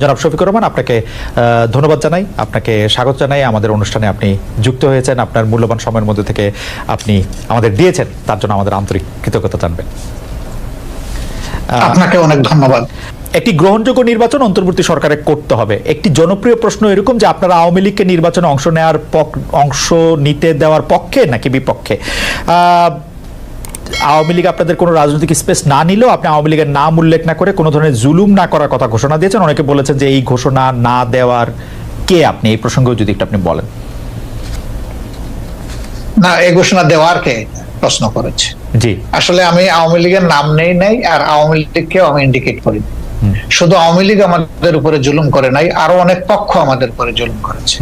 জনাব শফিকুর রহমান, আপনাকে ধন্যবাদ জানাই, আপনাকে স্বাগত জানাই আমাদের অনুষ্ঠানে। আপনি যুক্ত হয়েছেন, আপনার মূল্যবান সময়ের মধ্যে থেকে আপনি আমাদের দিয়েছেন, তার জন্য আমাদের আন্তরিক কৃতজ্ঞতা জানবেন। আপনাকে অনেক ধন্যবাদ। একটি গ্রহণযোগ্য নির্বাচন অন্তর্বর্তী সরকারে করতে হবে। একটি জনপ্রিয় প্রশ্ন এরকম যে আপনারা আওয়ামী লীগকে নির্বাচনে অংশ নিতে দেওয়ার পক্ষে নাকি বিপক্ষে? আওয়ামী লীগ আপনাদের কোনো রাজনৈতিক স্পেস না নিলেও আপনি আওয়ামী লীগের নাম উল্লেখ না করে কোনো ধরনের জুলুম না করার কথা ঘোষণা দিয়েছেন। অনেকে বলেছেন যে এই ঘোষণা না দেওয়ার কে আপনি, এই প্রসঙ্গেও যদি একটু আপনি বলেন। না, এই ঘোষণা দেওয়ার কে প্রশ্ন করেছে? জি, আসলে আমি আওয়ামী লীগের নাম নেই নাই, আর আওয়ামী লীগকেও আমি ইন্ডিকেট করি। শুধু আওয়ামী লীগ আমাদের উপরে জুলুম করে নাই, আরো অনেক পক্ষ আমাদের উপরে জুলুম করেছে।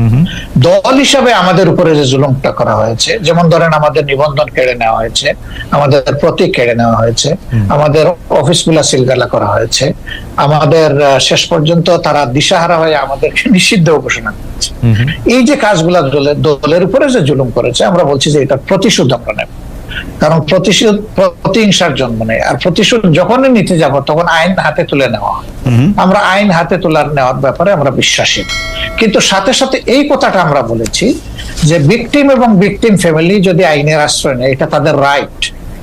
দল হিসাবে আমাদের উপরে যে জুলুমটা করা হয়েছে, যেমন ধরেন আমাদের নিবন্ধন কেড়ে নেওয়া হয়েছে, আমাদের প্রতীক কেড়ে নেওয়া হয়েছে, আমাদের অফিসগুলা সিলগালা করা হয়েছে, আমাদের শেষ পর্যন্ত তারা দিশাহারা হয়ে আমাদেরকে নিষিদ্ধ ঘোষণা করেছে। এই যে কাজগুলা দলের উপরে যে জুলুম করেছে, আমরা বলছি যে এটা প্রতিশোধ আমরা নেব। কারণ প্রতিহিংসার জন্ম নেই, আর প্রতিশোধ যখনই নিতে যাব তখন আইন হাতে তুলে নেওয়া হয়। আমরা আইন হাতে নেওয়ার ব্যাপারে আমরা বিশ্বাসী। কিন্তু সাথে সাথে এই কথাটা আমরা বলেছি যে ভিকটিম এবং ভিকটিম ফ্যামিলি যদি আইনের আশ্রয় নেয়, এটা তাদের রাইট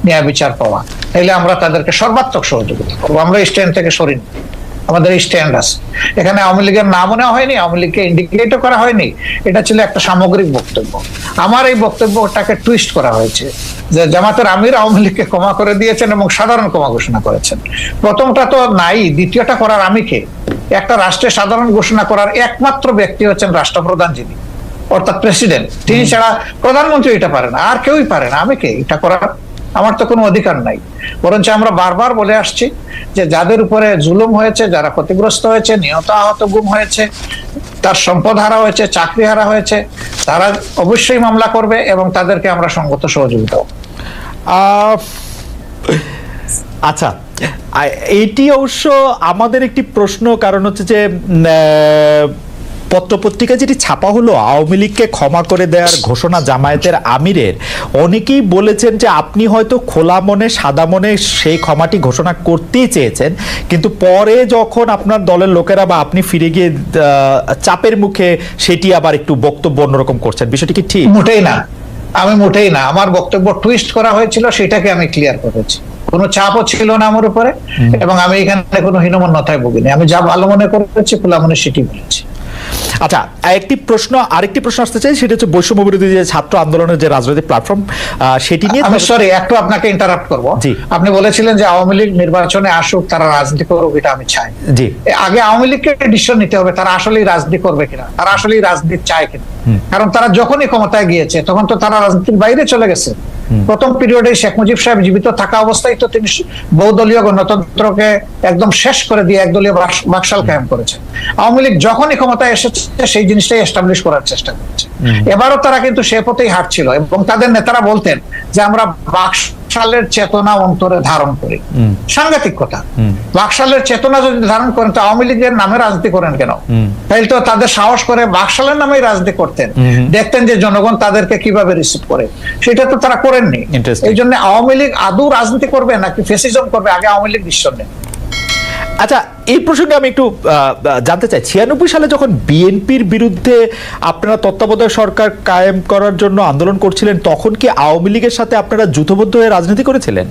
ন্যায় বিচার পাওয়া, তাহলে আমরা তাদেরকে সর্বাত্মক সহযোগিতা করবো। আমরা এই স্ট্যান্ড থেকে সরিনি, আমাদের এই স্ট্যান্ড আছে। এখানে আওয়ামী লীগের নামও নেওয়া হয়নি, আওয়ামী লীগকে ইন্ডিকেটও করা হয়নি। এটা ছিল একটা সামগ্রিক বক্তব্য। আমার এই বক্তব্যটাকে টুইস্ট করা হয়েছে যে জামাতের আমির আওয়ামী লীগকে ক্ষমা করে দিয়েছেন এবং সাধারণ ক্ষমা ঘোষণা করেছেন। প্রথমটা তো নাই, দ্বিতীয়টা করার আমি কে? একটা রাষ্ট্রের সাধারণ ঘোষণা করার একমাত্র ব্যক্তি হচ্ছেন রাষ্ট্রপ্রধান, যিনি অর্থাৎ প্রেসিডেন্ট। তিনি ছাড়া প্রধানমন্ত্রী এটা পারে না, আর কেউই পারে না। আমি কে এটা করার? আমার তো কোনো অধিকার নাই। বরঞ্চ আমরা বারবার বলে আসছি যে যাদের উপরে জুলুম হয়েছে, যারা ক্ষতিগ্রস্ত হয়েছে, নিহত আহত গুম হয়েছে, তার সম্পদ হারা হয়েছে, চাকরি হারা হয়েছে, তারা অবশ্যই মামলা করবে এবং তাদেরকে আমরা সঙ্গত সহযোগিতা। আচ্ছা, এইটি অবশ্য আমাদের একটি প্রশ্ন, কারণ হচ্ছে যে পত্রপত্রিকা যেটি ছাপা হলো আওয়ামী লীগকে ক্ষমা করে দেওয়ার ঘোষণা জামায়াতের আমিরের, অনেকেই বলেছেন যে আপনি হয়তো খোলা মনে সাদা মনে সেই ক্ষমাটি ঘোষণা করতেই চেয়েছেন, কিন্তু পরে যখন আপনার দলের লোকেরা বা আপনি ফিরে গিয়ে চাপের মুখে সেটি আবার একটু বক্তব্য অন্যরকম করছেন। বিষয়টি কি ঠিক? মোটেই না, আমি মোটেই না। আমার বক্তব্য টুইস্ট করা হয়েছিল, সেটাকে আমি ক্লিয়ার করেছি। কোনো চাপও ছিল না আমার উপরে, এবং আমি এখানে কোনো হীনমন্যতায় ভুগিনি। আমি যা ভালো মনে করেছি, খোলা মনে সেটি বলেছি। আচ্ছা, আরেকটি প্রশ্ন আসতে চাই, সেটা হচ্ছে বৈষম্য বিরোধী যে ছাত্র আন্দোলনের যে রাজনৈতিক প্ল্যাটফর্ম, সেটি নিয়ে আমি সরি একটু আপনাকে ইন্টারাপ্ট করবো। আপনি বলেছিলেন যে আওয়ামী লীগ নির্বাচনে আসুক, তারা রাজনীতি করুক, এটা আমি চাই। জি, আগে আওয়ামী লীগকে ডিসিশন নিতে হবে তারা আসলেই রাজনীতি করবে কিনা, তারা আসলেই রাজনীতি চায় কিনা। কারণ তারা যখনই ক্ষমতায় গিয়েছে তখন তো তারা রাজনীতির বাইরে চলে গেছে। প্রথম পিরিয়ডে শেখ মুজিব সাহেব জীবিত থাকা অবস্থায় তো তিনি বহুদলীয় গণতন্ত্রকে একদম শেষ করে দিয়ে একদলীয় বাকশাল কায়েম করেছে। আওয়ামী লীগ যখনই ক্ষমতায় এসেছে সেই জিনিসটাই এস্টাবলিশ করার চেষ্টা করেছে। এবারও তারা কিন্তু সে পথেই হাঁটছিল, এবং তাদের নেতারা বলতেন যে আমরা বাকশালের চেতনা অন্তরে ধারণ করি। সাংঘাতিক কথা। বাকশালের চেতনা যদি ধারণ করেন তো আওয়ামী লীগের নামে রাজনীতি করেন কেন? তাইলে তো তাদের সাহস করে বাকশালের নামেই রাজনীতি করতেন, দেখতেন যে জনগণ তাদেরকে কিভাবে রিসিভ করে। সেটা তো তারা করেননি। এই জন্য আওয়ামী লীগ আদৌ রাজনীতি করবে নাকি ফ্যাসিজম করবে, আগে আওয়ামী লীগ ডিসিশন নেন। আচ্ছা, এই প্রসঙ্গে আমি একটু জানতে চাই, 96 সালে যখন বিএনপির বিরুদ্ধে আপনারা তত্ত্বাবধায়ক সরকার কায়েম করার জন্য আন্দোলন করছিলেন, তখন কি আওয়ামী লীগের সাথে আপনারা জোটবদ্ধ হয়ে রাজনীতি করেছিলেন?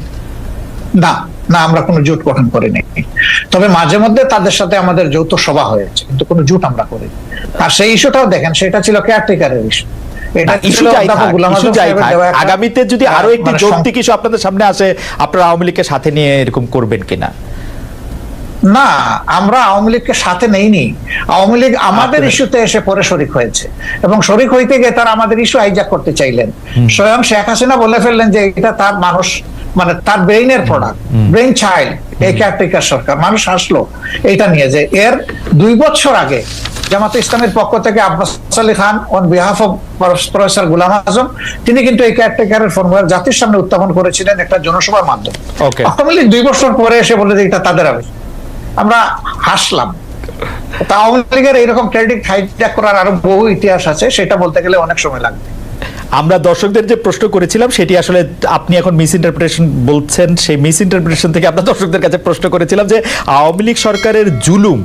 না না, আমরা কোনো জোট গঠন করিনি। তবে মাঝে মধ্যে তাদের সাথে আমাদের যৌথ সভা হয়েছে, কিন্তু কোনো জোট আমরা করিনি। আর সেই ইস্যুটাও দেখেন, সেটা ছিল কেয়ারটেকারের ইস্যু। আগামীতে যদি আরো একটি যৌক্তিক ইস্যু আপনাদের সামনে আসে, আপনারা আওয়ামী লীগকে সাথে নিয়ে এরকম করবেন কিনা? না, আমরা আওয়ামী লীগকে সাথে নেইনি। আওয়ামী লীগ আমাদের ইস্যুতে এসে পরে শরিক হয়েছে, এবং শরিক হইতে গিয়ে তারা আমাদের ইস্যু হাইজ্যাক করতে চাইলেন। স্বয়ং শেখ হাসিনা বলে ফেললেন যে এটা তার মানুষ, মানে তার ব্রেইনের প্রোডাক্ট, ব্রেইন চাইল্ড এই কেয়ারটেকার সরকার। মানুষ হাসলো এটা নিয়ে, যে এর 2 বছর আগে জামাতে ইসলামের পক্ষ থেকে Abbas Ali Khan on behalf of professor Golam Azam, তিনি কিন্তু এই কেয়ারটেকারের ফর্মুলা জাতির সামনে উত্থাপন করেছিলেন একটা জনসভার মাধ্যমে। আওয়ামী লীগ 2 বছর পরে এসে বলে যে এটা তাদের আবেগ। আমরা হাসলাম। আওয়ামী লীগের এইরকম ক্রেডিট হাইজ্যাক করার আরো বহু ইতিহাস আছে, সেটা বলতে গেলে অনেক সময় লাগবে। আমরা দর্শকদের যে প্রশ্ন করেছিলাম সেটি আসলে আপনি এখন মিস ইন্টারপ্রিটেশন বলছেন, সেই মিস ইন্টারপ্রিটেশন থেকে আমরা দর্শকদের কাছে প্রশ্ন করেছিলাম যে আওয়ামী লীগ সরকারের জুলুম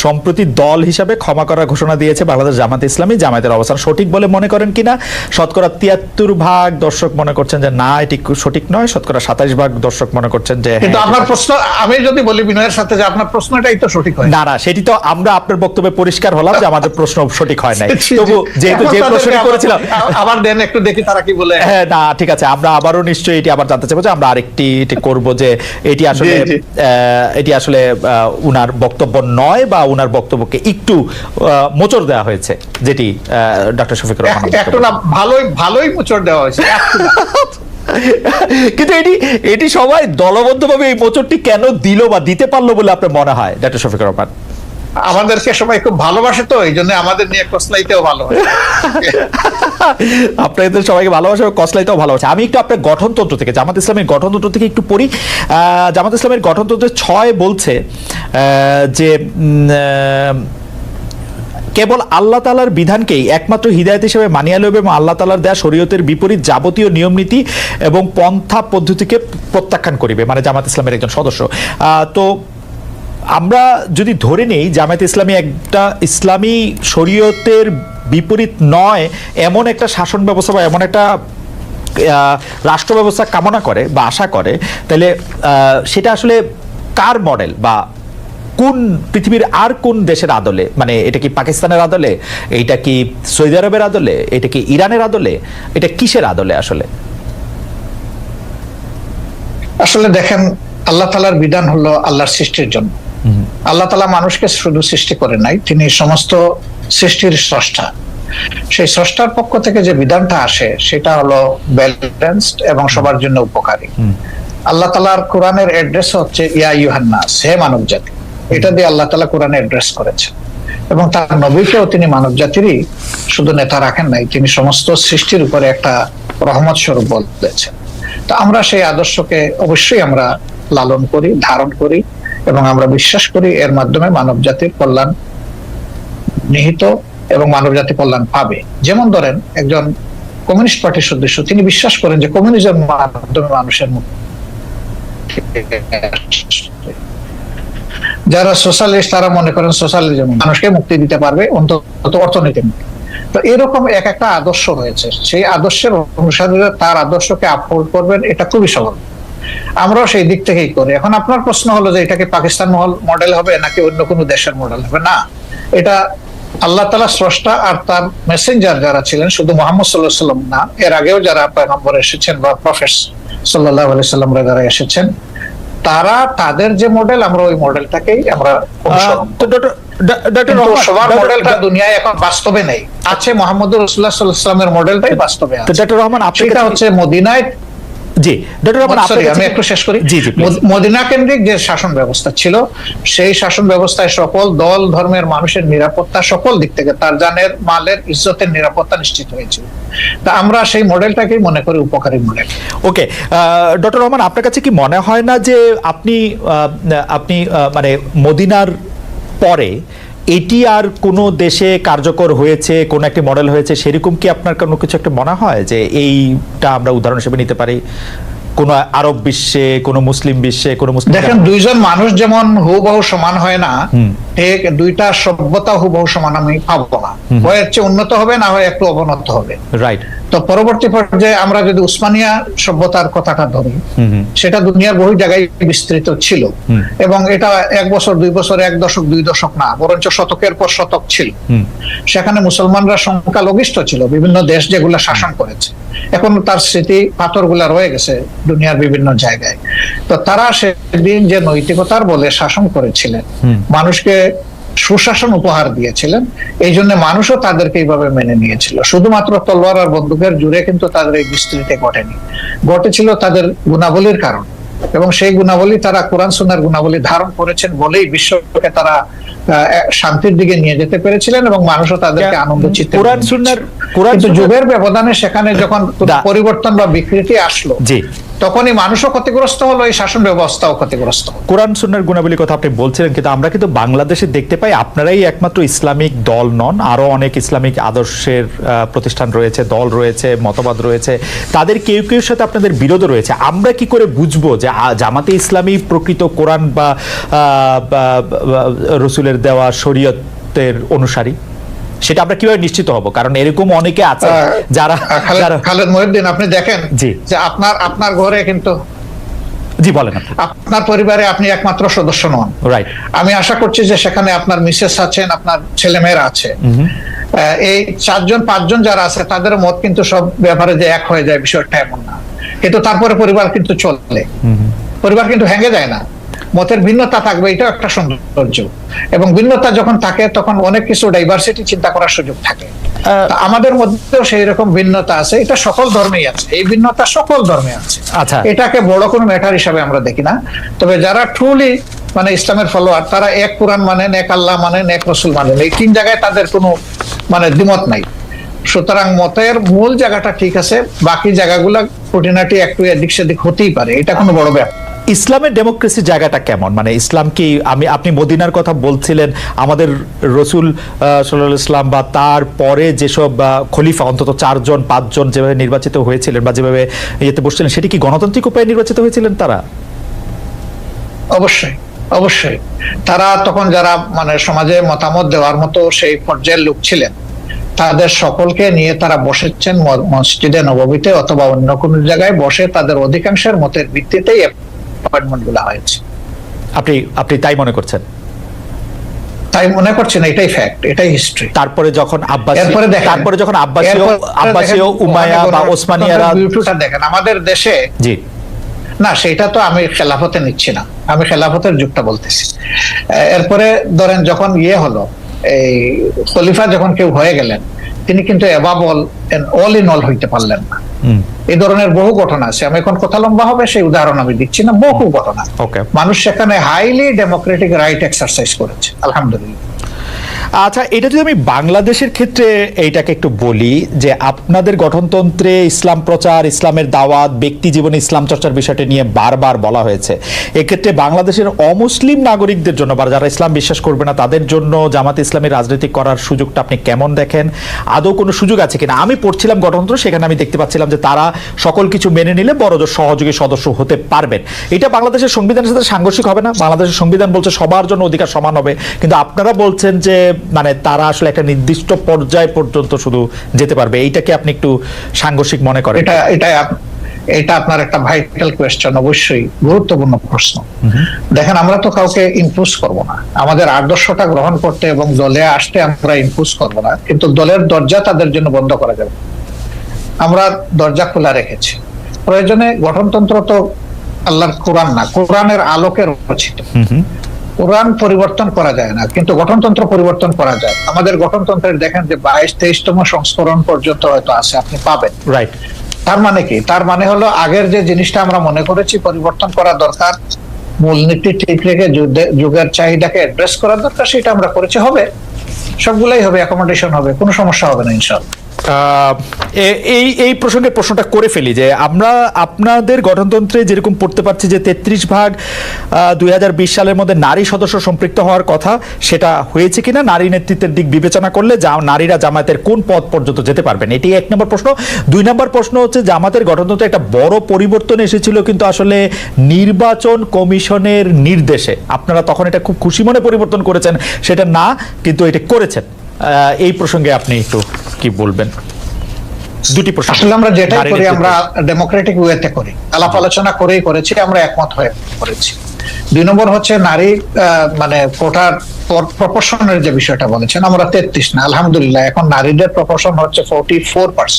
সম্প্রতি দল হিসাবে ক্ষমা করার ঘোষণা দিয়েছে বাংলাদেশ জামাত ইসলামী, জামায়াতের অবস্থান সঠিক বলে মনে করেন কিনা? শতকরা 73% দর্শক মনে করছেন যে না এটি সঠিক নয়, শতকরা 27% দর্শক মনে করছেন যে কিন্তু হ্যাঁ, আপনার প্রশ্ন, আমি যদি বলি বিনয়ের সাথে যে আপনার প্রশ্নটাই তো সঠিক হয়। না সেটি তো আমরা আপনার বক্তব্যে পরিষ্কার হলাম যে আমাদের প্রশ্ন সঠিক হয় নাই। জি, তবু জি। যেহেতু যে এখন প্রশ্নটি তাদেরকে করেছিলাম আবার দেন একটু দেখি তারা কি বলে। হ্যাঁ না ঠিক আছে, আমরা আবারও নিশ্চয়ই এটি আবার জানতে চাইবো যে আমরা আরেকটি এটি করব যে এটি আসলে জি, জি। এটি আসলে উনার বক্তব্য নয় বা উনার বক্তব্যকে একটু মোচড় দেওয়া হয়েছে, যেটি ডক্টর শফিকুর রহমান একটু না, ভালোই মোচড় দেওয়া হয়েছে, একটু না। কিন্তু এটি সবাই দলবদ্ধভাবে এই মোচড়টি কেন দিল বা দিতে পারলো বলে আপনার মনে হয় ডক্টর শফিকুর রহমান? আমাদেরকে সবাই খুব ভালোবাসে, তো এই জন্য আমাদের নিয়ে কসলাইতেও ভালো হয়। আপনাদের সবাইকে ভালোবাসা, কসলাইতেও ভালোবাসা। আমি একটু আপনার গঠনতন্ত্র থেকে, জামাত ইসলামের গঠনতন্ত্র থেকে একটু পড়ি। জামাত ইসলামের গঠনতন্ত্রের 6 বলছে যে কেবল আল্লাহ তাআলার বিধানকেই একমাত্র হিদায়াত হিসেবে মানিয়া লইবে এবং আল্লাহ তাআলার দেয়া শরীয়তের বিপরীত যাবতীয় নিয়ম নীতি এবং পন্থা পদ্ধতিকে প্রত্যাখ্যান করিবে, মানে জামাত ইসলামের একজন সদস্য। তো আমরা যদি ধরে নেই জামায়াত ইসলামী একটা ইসলামী শরীয়তের বিপরীত নয় এমন একটা শাসন ব্যবস্থা বা এমন একটা রাষ্ট্র ব্যবস্থা কামনা করে বা আশা করে, তাহলে সেটা আসলে কার মডেল বা কোন পৃথিবীর আর কোন দেশের আদলে? মানে এটা কি পাকিস্তানের আদলে, এটা কি সৌদি আরবের আদলে, এটা কি ইরানের আদলে, এটা কিসের আদলে আসলে? আসলে দেখেন, আল্লাহ তাআলার বিধান হলো আল্লাহর সৃষ্টির জন্য। আল্লাহ তাআলা মানুষকে শুধু সৃষ্টি করে নাই, তিনি সমস্ত সৃষ্টির স্রষ্টা। সেই স্রষ্টার পক্ষ থেকে যে বিধানটা আসে সেটা হলো ব্যালেন্সড এবং সবার জন্য উপকারী। আল্লাহ তাআলার কোরআনের অ্যাড্রেস হচ্ছে ইয়া আইয়ুহান নাস, হে মানব জাতি। এটা দিয়ে আল্লাহ তাআলা কোরআনে অ্যাড্রেস করেছেন এবং তার নবীকেও তিনি মানব জাতিরই শুধু নেতা রাখেন নাই, তিনি সমস্ত সৃষ্টির উপরে একটা রহমত স্বরূপ বলেছেন। তো আমরা সেই আদর্শকে অবশ্যই আমরা লালন করি, ধারণ করি এবং আমরা বিশ্বাস করি এর মাধ্যমে মানব জাতির কল্যাণ নিহিত এবং মানব জাতি কল্যাণ পাবে। যেমন ধরেন একজন কমিউনিস্ট পার্টির সদস্য, তিনি বিশ্বাস করেন যে কমিউনিজমের মাধ্যমে মানুষের মুক্তি। যারা সোশ্যালিস্ট তারা মনে করেন সোশ্যালিজম মানুষকে মুক্তি দিতে পারবে, অন্তত অর্থনীতি মুক্তি। তো এরকম এক একটা আদর্শ হয়েছে, সেই আদর্শের অনুসারে তার আদর্শকে আপহোল্ড করবেন, এটা খুবই সহজ। আমরাও সেই দিক থেকেই করি। এখন আপনার প্রশ্ন হলো যে এটা কি পাকিস্তান মডেল হবে নাকি অন্য কোনো দেশের মডেল হবে? না, এটা আল্লাহ তাআলা স্রষ্টা আর তার মেসেঞ্জার যারা ছিলেন, শুধু মুহাম্মদ সাল্লাল্লাহু আলাইহি সাল্লাম না, এর আগেও যারা পয়গম্বর এসেছেন বা প্রফেট সাল্লাল্লাহু আলাইহি সাল্লামরা যারা এসেছেন, তারা তাদের যে মডেল, আমরা ওই মডেলটাকেই আমরা অনুসরণ করি। কিন্তু সবার মডেলটা দুনিয়ায় এখন বাস্তবে নেই। আছে মুহাম্মদুর রাসূলুল্লাহ সাল্লাল্লাহু আলাইহি ওয়াসাল্লামের মডেলটাই বাস্তবে আছে। ডক্টর রহমান, সেটা হচ্ছে মদিনায়। জি ডক্টর রহমান, আমি একটু শেষ করি। জি জি, মদিনা কেন্দ্রিক যে শাসন ব্যবস্থা ছিল, সেই শাসন ব্যবস্থায় সকল দল ধর্মের মানুষের নিরাপত্তা, সকল দিক থেকে তার জানের মালের ইজ্জতের নিরাপত্তা নিশ্চিত হয়েছিল। তা আমরা সেই মডেলটাকেই মনে করি উপকারী মডেল। ওকে ডক্টর রহমান, আপনার কাছে কি মনে হয় না যে আপনি মানে মদিনার পরে এটি আর কোনো দেশে কার্যকর হয়েছে, কোন একটি মডেল হয়েছে, সেরকম কি আপনার কোনো কিছু একটা মনে হয় যে এইটা আমরা উদাহরণ হিসেবে নিতে পারি কোন আরব বিশ্বে, কোন মুসলিম বিশ্বে, কোন মুসলিম? দেখেন, দুইজন মানুষ যেমন হুবহু সমান হয় না, ঠিক দুইটা সভ্যতা হুবহু সমান আমি পাবো না। হয় হচ্ছে উন্নত হবে, না হয় একটু অবনত হবে। রাইট। তো পরবর্তী পর্যায়ে আমরা যদি উসমানিয়া সভ্যতার কথাটা ধরি, সেটা দুনিয়ার বহু জায়গায় বিস্তৃত ছিল এবং এটা 1 বছর 2 বছর, 1 দশক 2 দশক না, বরঞ্চ শতকের পর শতক ছিল। সেখানে মুসলমানরা সংখ্যালঘিষ্ঠ ছিল, বিভিন্ন দেশ যেগুলো শাসন করেছে, এখন তার স্মৃতি পাথরগুলা রয়ে গেছে দুনিয়ার বিভিন্ন জায়গায়। তো তারা সেদিন যে নৈতিকতার বলে শাসন করেছিলেন, মানুষকে সুশাসন উপহার দিয়েছিলেন, এই জন্য মানুষও তাদেরকে এইভাবে মেনে নিয়েছিল। শুধুমাত্র তলোয়ার আর বন্দুকের জুড়ে কিন্তু তাদের এই বিস্তৃতি ঘটেনি, ঘটেছিল তাদের গুণাবলীর কারণ। এবং সেই গুণাবলী তারা কোরআন সুন্নাহর গুণাবলী ধারণ করেছেন বলেই বিশ্বকে তারা শান্তির দিকে নিয়ে যেতে পেরেছিলেন এবং মানুষও তাদেরকে আনন্দ চিত্তে। কিন্তু যুগের ব্যবধানে সেখানে যখন পরিবর্তন বা বিকৃতি আসলো, তখনই মানুষও ক্ষতিগ্রস্ত হলো, এই শাসন ব্যবস্থাও ক্ষতিগ্রস্ত হলো। কোরআন সুন্নাহর গুণাবলীর কথা আপনি বলছিলেন, কিন্তু আমরা কিন্তু বাংলাদেশে দেখতে পাই আপনারাই একমাত্র ইসলামিক দল নন, আরো অনেক ইসলামিক আদর্শের প্রতিষ্ঠান রয়েছে, দল রয়েছে, মতবাদ রয়েছে, তাদের কেউ কেউ সাথে আপনাদের বিরোধ রয়েছে। আমরা কি করে বুঝবো যে জামাতে ইসলামী প্রকৃত কোরআন বা রসুলের দেওয়া শরীয়তের অনুসারী? সেটা আমরা কিভাবে নিশ্চিত হব? কারণ এরকম অনেকে আছে যারা খালেদ মহিউদ্দিন, আপনি দেখেন যে আপনার ঘরে কিন্তু, জি বলেন, আপনার পরিবারে আপনি একমাত্র সদস্য নন, রাইট? আমি আশা করছি যে সেখানে আপনার মিসেস আছেন, আপনার ছেলেমেয়েরা আছে, এই 4-5 যারা আছে তাদের মত কিন্তু সব ব্যাপারে যে এক হয়ে যায় বিষয়টা এমন না, কিন্তু তারপরে পরিবার কিন্তু চলে, পরিবার কিন্তু ভেঙে যায় না। মতের ভিন্নতা থাকবে, এটাও একটা সৌন্দর্য, এবং ভিন্নতা যখন থাকে তখন অনেক কিছু ডাইভার্সিটি চিন্তা করার সুযোগ থাকে। আমাদের মধ্যেও সেই রকম ভিন্নতা আছে, এটা সকল ধর্মেই আছে, এই ভিন্নতা সকল ধর্মে আছে। আচ্ছা, এটাকে বড় কোনো ম্যাটার হিসাবে আমরা দেখি না। তবে যারা ট্রুলি মানে ইসলামের ফলোয়ার, তারা এক কোরআন মানেন, এক আল্লাহ মানেন, এক রসুল মানেন, এই 3 জায়গায় তাদের কোনো মানে দ্বিমত নাই। সুতরাং মতের মূল জায়গাটা ঠিক আছে, বাকি জায়গাগুলা খুঁটিনাটি একটু এদিক সেদিক হতেই পারে, এটা কোনো বড় ব্যাপার। ইসলামের ডেমোক্রেসি জায়গাটা কেমন? মানে ইসলাম কি, আপনি মদিনার কথা বলছিলেন, আমাদের রসুল সাল্লাল্লাহু আলাইহি ওয়াসাল্লাম বা তার পরে যেসব খলিফা অন্তত 4-5 যেভাবে নির্বাচিত হয়েছিলেন বা যেভাবে ইয়েতে বসছিলেন, সেটি কি গণতান্ত্রিক উপায়ে নির্বাচিত হয়েছিলেন তারা? অবশ্যই, অবশ্যই। তারা তখন যারা মানে সমাজে মতামত দেওয়ার মতো সেই পর্যায়ের লোক ছিলেন, তাদের সকলকে নিয়ে তারা বসেছেন মসজিদে নববীতে অথবা অন্য কোন জায়গায় বসে, তাদের অধিকাংশের মতের ভিত্তিতেই অ্যাপয়েন্টমেন্ট গুলো হয়েছে। আপনি তাই মনে করছেন? তাই মনে করছেন, এটাই ফ্যাক্ট, এটাই হিস্ট্রি। তারপরে যখন আব্বাসীয় উমাইয়া বা ওসমানিয়ারা, দেখেন আমাদের দেশে, জি না সেটা তো আমি খেলাফতে নিচ্ছি না, আমি খেলাফতের যুগটা বলতেছি। এরপরে ধরেন যখন হলো, এই খলিফা যখন কেউ হয়ে গেলেন, তিনি কিন্তু অল ইন অল হইতে পারলেন না। এই ধরনের বহু ঘটনা আছে, আমি এখন কথা লম্বা হবে, সেই উদাহরণ আমি দিচ্ছি না, বহু ঘটনা। মানুষ সেখানে হাইলি ডেমোক্রেটিক রাইট এক্সারসাইজ করেছে, আলহামদুলিল্লাহ। আচ্ছা, এটা যদি আমি বাংলাদেশের ক্ষেত্রে এইটাকে একটু বলি, যে আপনাদের গঠনতন্ত্রে ইসলাম প্রচার, ইসলামের দাওয়াত, ব্যক্তি জীবনে ইসলাম চর্চার বিষয়টা নিয়ে বারবার বলা হয়েছে। এক্ষেত্রে বাংলাদেশের অমুসলিম নাগরিকদের জন্য বা যারা ইসলাম বিশ্বাস করবে না তাদের জন্য জামাতে ইসলামী রাজনীতি করার সুযোগটা আপনি কেমন দেখেন? আদৌ কোনো সুযোগ আছে কিনা? আমি পড়ছিলাম গঠনতন্ত্র, সেখানে আমি দেখতে পাচ্ছিলাম যে তারা সকল কিছু মেনে নিলে বড়জোর সহযোগী সদস্য হতে পারবেন। এটা বাংলাদেশের সংবিধানের সাথে সাংঘর্ষিক হবে না? বাংলাদেশের সংবিধান বলছে সবার জন্য অধিকার সমান হবে, কিন্তু আপনারা বলছেন যে মানে তারা আসলে একটা নির্দিষ্ট পর্যায় পর্যন্ত শুধু যেতে পারবে। এইটাকে আপনি একটু সাংঘর্ষিক মনে করেন? এটা আপনার একটা ভাইটাল কোয়েশ্চেন, অবশ্যই গুরুত্বপূর্ণ প্রশ্ন। দেখেন, আমরা তো কাউকে ইনফোর্স করব না, আমাদের আদর্শটা গ্রহণ করতে এবং দলে আসতে আমরা ইনফোর্স করব না, কিন্তু দলের দরজা তাদের জন্য বন্ধ করা যাবে, আমরা দরজা খোলা রেখেছি। প্রয়োজনে গঠনতন্ত্র তো আল্লাহর কোরআন না, কোরআনের আলোকে রচিত। কোরআন পরিবর্তন করা যায় না, কিন্তু গঠনতন্ত্র পরিবর্তন করা যায়। আমাদের গঠনতন্ত্রের দেখেন যে 22-23তম সংস্করণ পর্যন্ত হয়তো আছে, আপনি পাবেন, রাইট? তার মানে কি? তার মানে হলো আগের যে জিনিসটা আমরা মনে করেছি পরিবর্তন করা দরকার, মূলনীতি ঠিক রেখে যুগের চাহিদাকে অ্যাড্রেস করা দরকার, সেটা আমরা করেছি। হবে, সবগুলাই হবে, অ্যাকোমোডেশন হবে, কোনো সমস্যা হবে না ইনশাআল্লাহ। এই প্রসঙ্গে প্রশ্নটা করে ফেলি যে আমরা আপনাদের গঠনতন্ত্রে যেরকম পড়তে পারছি যে 33 2020 সালের মধ্যে নারী সদস্য সম্পৃক্ত হওয়ার কথা, সেটা হয়েছে কিনা? নারী নেতৃত্বের দিক বিবেচনা করলে নারীরা জামায়াতের কোন পদ পর্যন্ত যেতে পারবেন? এটি 1 নম্বর প্রশ্ন। 2 নম্বর প্রশ্ন হচ্ছে, জামাতের গঠনতন্ত্রে একটা বড় পরিবর্তন এসেছিল, কিন্তু আসলে নির্বাচন কমিশনের নির্দেশে আপনারা তখন এটা খুব খুশি মনে পরিবর্তন করেছেন, সেটা না, কিন্তু এটা করেছেন। এই প্রসঙ্গে আপনি একটু কি বলবেন? দুটি প্রশ্ন। আসলে আমরা যেটাই করি আমরা ডেমোক্রেটিক ওয়েতে করি, আলাপ আলোচনা করেই করেছি, আমরা একমত হয়ে করেছি। 2 নম্বর হচ্ছে নারী মানে কোটার প্রপোর্শনের যে বিষয়টা বলেছেন, আমরা 33 না, আলহামদুলিল্লাহ এখন নারীদের প্রপোর্শন হচ্ছে 44%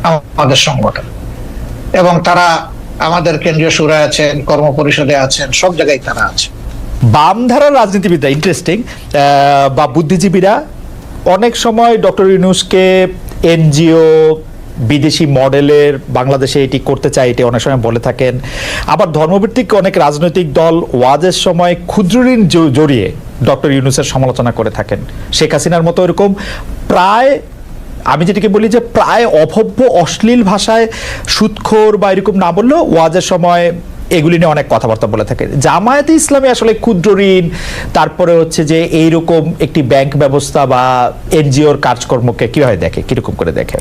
আমাদের সংগঠন, এবং তারা আমাদের কেন্দ্রীয় সুরায় আছেন, কর্ম পরিষদে আছেন, সব জায়গায় তারা আছে। বামধারার রাজনীতিবিদরা, ইন্টারেস্টিং, বা বুদ্ধিজীবীরা অনেক সময় ডক্টর ইউনূসকে এনজিও বিদেশি মডেলের বাংলাদেশে এটি করতে চায়, এটি অনেক সময় বলে থাকেন। আবার ধর্মভিত্তিক অনেক রাজনৈতিক দল ওয়াজের সময় ক্ষুদ্র ঋণ জড়িয়ে ডক্টর ইউনূসের সমালোচনা করে থাকেন। শেখ হাসিনার মতো এরকম প্রায় আমি যেটাকে বলি যে প্রায় অভব্য অশ্লীল ভাষায় সুদখোর বা এরকম না বললেও ওয়াজের সময় এগুলি নিয়ে অনেক কথাবার্তা বলে থাকে। জামায়াতে ইসলামী আসলে ক্ষুদ্র ঋণ, তারপরে হচ্ছে যে এইরকম একটি ব্যাংক ব্যবস্থা বা এনজিওর কাজকর্মকে কিভাবে দেখে, কিরকম করে দেখে?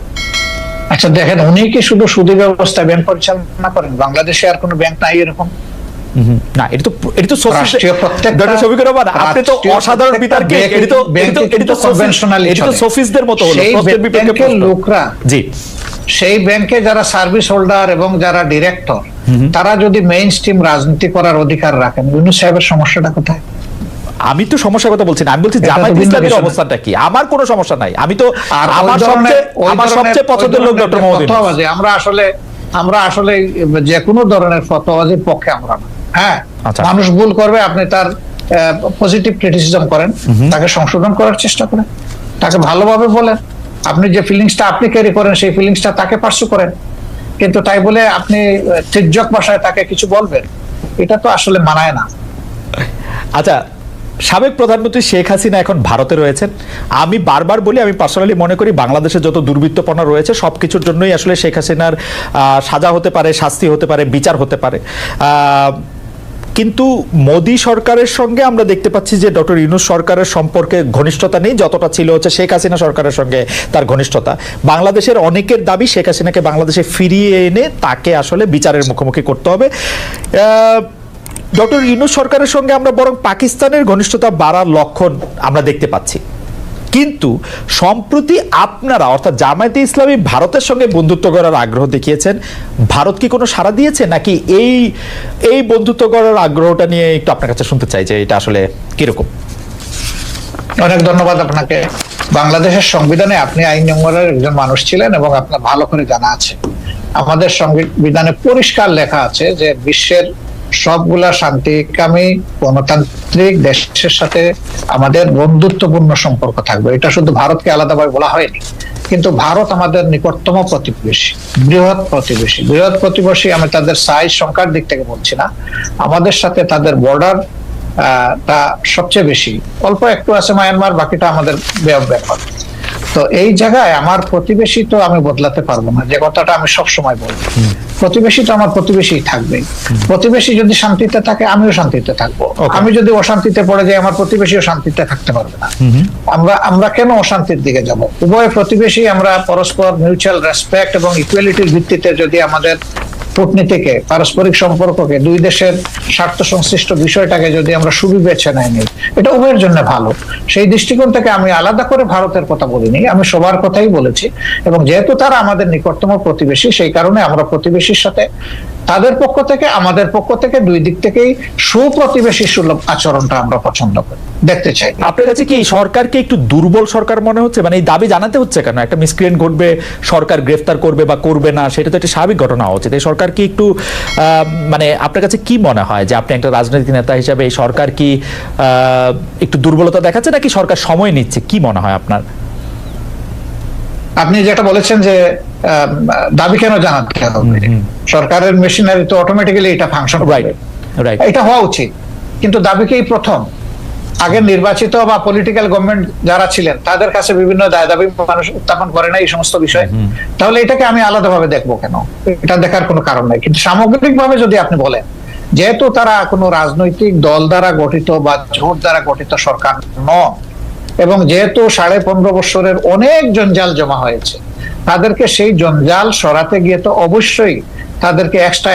আচ্ছা দেখেন, উনি কি শুধু সুদী ব্যবস্থা ব্যাংক পরিচালনা করেন? বাংলাদেশে আর কোনো ব্যাংক নাই এরকম? না, এটা তো রাষ্ট্রীয় প্রত্যেকটা ডক্টর শফিকুর রহমান, আপনি তো অসাধারণ বিতর্কে, এটা তো সোফিস্টদের মতো হলো, তথ্যের বিপক্ষে প্রশ্ন। লোকরা, জি, সেই ব্যাংকে যারা সার্ভিস হোল্ডার এবং যারা ডিরেক্টর, তারা যদি মেইন স্ট্রিম রাজনীতি করার অধিকার রাখেন, ইউনূস সাহেবের সমস্যাটা কোথায়? আমি তো সমস্যার কথা বলছি না, আমি বলছি জামায়াত ইসলামীর অবস্থানটা কি। আমার কোনো সমস্যা নাই, আমি তো আমার সবচেয়ে পছন্দের লোক ডক্টর মোহাম্মদ ইউনূস। আমরা আসলে যে কোনো ধরনের ফতোয়াবাজির পক্ষে আমরা না। হ্যাঁ, আচ্ছা। মানুষ ভুল করবে, আপনি তার পজিটিভ ক্রিটিসিজম করেন, তাকে সংশোধন করার চেষ্টা করেন, তাকে ভালোভাবে বলেন, আপনি যে ফিলিংসটা আপনি ক্যারি করেন সেই ফিলিংসটা তাকে পার্সু করেন। কিন্তু তাই বলে আপনি তির্যক ভাষায় তাকে কিছু বলবেন, এটা তো আসলে মানায় না। আচ্ছা, সাবেক প্রধানমন্ত্রী শেখ হাসিনা এখন ভারতে রয়েছেন। আমি বারবার বলি, আমি পার্সোনালি মনে করি বাংলাদেশে যত দুর্বৃত্তপনা রয়েছে সবকিছুর জন্যই আসলে শেখ হাসিনার সাজা হতে পারে, শাস্তি হতে পারে, বিচার হতে পারে। কিন্তু মোদী সরকারের সঙ্গে আমরা দেখতে পাচ্ছি যে ডক্টর ইউনূস সরকারের সম্পর্কে ঘনিষ্ঠতা নেই যতটা ছিল হচ্ছে শেখ হাসিনা সরকারের সঙ্গে তার ঘনিষ্ঠতা। বাংলাদেশের অনেকের দাবি শেখ হাসিনাকে বাংলাদেশে ফিরিয়ে এনে তাকে আসলে বিচারের মুখোমুখি করতে হবে। ডক্টর ইউনূস সরকারের সঙ্গে আমরা বরং পাকিস্তানের ঘনিষ্ঠতা বাড়ার লক্ষণ আমরা দেখতে পাচ্ছি। কিন্তু সম্প্রতি আপনারা অর্থাৎ জামায়াতে ইসলামী ভারতের সঙ্গে বন্ধুত্ব করার আগ্রহ দেখিয়েছেন, ভারত কি কোনো সাড়া দিয়েছে নাকি? এই বন্ধুত্ব করার আগ্রহটা নিয়ে একটু আপনার কাছে শুনতে চাই যে এটা আসলে কিরকম। অনেক ধন্যবাদ আপনাকে। বাংলাদেশের সংবিধানে আপনি আইন নম্বরের একজন মানুষ ছিলেন এবং আপনার ভালো করে জানা আছে, আমাদের সংবিধানে পরিষ্কার লেখা আছে যে বিশ্বের সবগুলা শান্তিকামী গণতান্ত্রিক দেশের সাথে আমাদের বন্ধুত্বপূর্ণ সম্পর্ক থাকবে। এটা শুধু ভারতকে আলাদাভাবে বলা হয়নি, কিন্তু ভারত আমাদের নিকটতম প্রতিবেশী, বৃহৎ প্রতিবেশী। আমি তাদের সাইজ সংখ্যার দিক থেকে বলছি না, আমাদের সাথে তাদের বর্ডার তা সবচেয়ে বেশি। অল্প একটু আছে মায়ানমার, বাকিটা আমাদের ব্যাপার। তো এই জায়গায় আমার প্রতিবেশী তো আমি বদলাতে পারবো না, যে কথাটা আমি সব সময় বলবো, প্রতিবেশী তো আমার প্রতিবেশী থাকবে। প্রতিবেশী যদি শান্তিতে থাকে আমিও শান্তিতে থাকবো, আমি যদি অশান্তিতে পড়ে যাই আমার প্রতিবেশীও শান্তিতে থাকতে পারবে না। আমরা কেন অশান্তির দিকে যাব? উভয় প্রতিবেশী আমরা পরস্পর মিউচুয়াল রেসপেক্ট এবং ইকুয়ালিটির ভিত্তিতে যদি আমাদের কূটনীতিকে, পারস্পরিক সম্পর্ককে, দুই দেশের স্বার্থ সংশ্লিষ্ট বিষয়টাকে যদি আমরা সুবিবেচনায় নিই, এটা উভয়ের জন্য ভালো। সেই দৃষ্টিকোণ থেকে আমি আলাদা করে ভারতের কথা বলিনি, আমি সবার কথাই বলেছি। এবং যেহেতু তারা আমাদের নিকটতম প্রতিবেশী, সেই কারণে আমরা প্রতিবেশীর সাথে তাদের পক্ষ থেকে আমাদের পক্ষ থেকে দুই দিক থেকেই সুপ্রতিবেশী সুলভ আচরণটা আমরা পছন্দ করি, দেখতে চাই। আপনার কাছে কি সরকারকে একটু দুর্বল সরকার মনে হচ্ছে? মানে এই দাবি জানাতে হচ্ছে কেন? একটা মিসক্রিয়েন্ট ঘটবে, সরকার গ্রেফতার করবে বা করবে না, সেটা তো একটা স্বাভাবিক ঘটনা হওয়া উচিত। এই সরকার কি একটু মানে আপনার কাছে কি মনে হয় যে আপনি একটা রাজনৈতিক নেতা হিসেবে এই সরকার কি একটু দুর্বলতা দেখাচ্ছে নাকি সরকার সময় নিচ্ছে? কি মনে হয় আপনার? আপনি যেটা বলেছেন যে দাবি কেন জানাতে হবে, সরকারের মেশিনারি তো অটোমেটিক্যালি এটা ফাংশন করবে, এটা হওয়া উচিত। কিন্তু দাবিকেই প্রথম আগে নির্বাচিত বা পলিটিক্যাল গভর্নমেন্ট যারা ছিলেন তাদের কাছে বিভিন্ন দাবি মানুষ উত্থাপন করে না এই সমস্ত বিষয়, তাহলে এটাকে আমি আলাদাভাবে দেখবো কেন? এটা দেখার কোনো কারণ নাই। কিন্তু সামগ্রিকভাবে যদি আপনি বলেন, যেহেতু তারা কোনো রাজনৈতিক দল দ্বারা গঠিত বা জোট দ্বারা গঠিত সরকার নয়, এবং যেহেতু 15.5 বছরের অনেক জঞ্জাল জমা হয়েছে, তাদেরকে সেই জঞ্জাল সরাতে গিয়ে তো অবশ্যই তাদেরকে এক্সট্রা